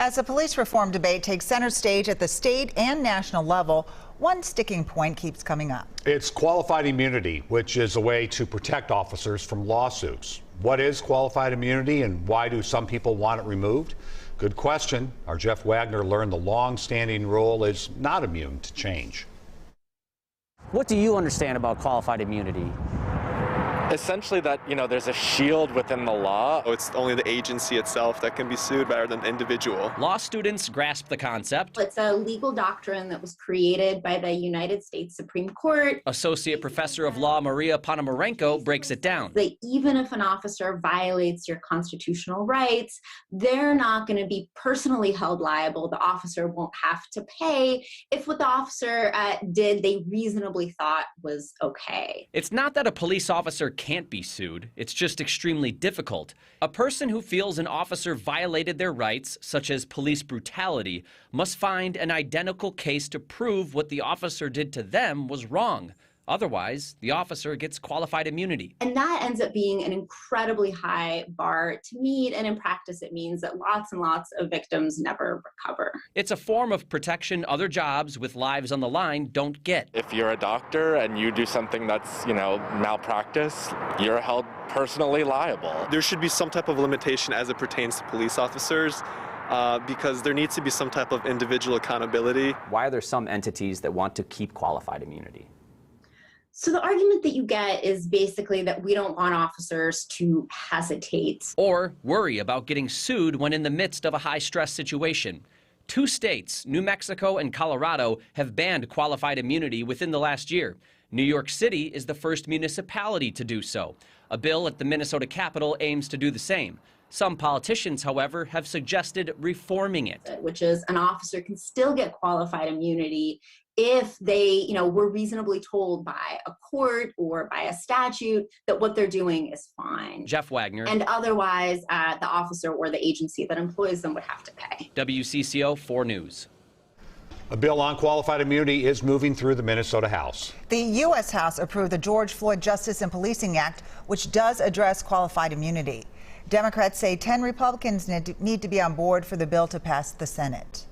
As the police reform debate takes center stage at the state and national level, one sticking point keeps coming up. It's qualified immunity, which is a way to protect officers from lawsuits. What is qualified immunity and why do some people want it removed? Good question. Our Jeff Wagner learned the long-standing rule is not immune to change. What do you understand about qualified immunity? Essentially that, there's a shield within the law. It's only the agency itself that can be sued rather than the individual. Law students grasp the concept. It's a legal doctrine that was created by the United States Supreme Court. Associate Professor of Law Maria Ponomarenko breaks it down. That even if an officer violates your constitutional rights, they're not going to be personally held liable. The officer won't have to pay if what the officer did they reasonably thought was okay. It's not that a police officer can't be sued. It's just extremely difficult. A person who feels an officer violated their rights, such as police brutality, must find an identical case to prove what the officer did to them was wrong. Otherwise, the officer gets qualified immunity. And that ends up being an incredibly high bar to meet, and in practice it means that lots and lots of victims never recover. It's a form of protection other jobs with lives on the line don't get. If you're a doctor and you do something that's, malpractice, you're held personally liable. There should be some type of limitation as it pertains to police officers. Because there needs to be some type of individual accountability. Why are there some entities that want to keep qualified immunity? So the argument that you get is basically that we don't want officers to hesitate. Or worry about getting sued when in the midst of a high-stress situation. 2 states, New Mexico and Colorado, have banned qualified immunity within the last year. New York City is the first municipality to do so. A bill at the Minnesota Capitol aims to do the same. Some politicians, however, have suggested reforming it. Which is an officer can still get qualified immunity if they, were reasonably told by a court or by a statute that what they're doing is fine. Jeff Wagner. And otherwise, the officer or the agency that employs them would have to pay. WCCO 4 News. A bill on qualified immunity is moving through the Minnesota House. The U.S. House approved the George Floyd Justice and Policing Act, which does address qualified immunity. Democrats say 10 Republicans need to be on board for the bill to pass the Senate.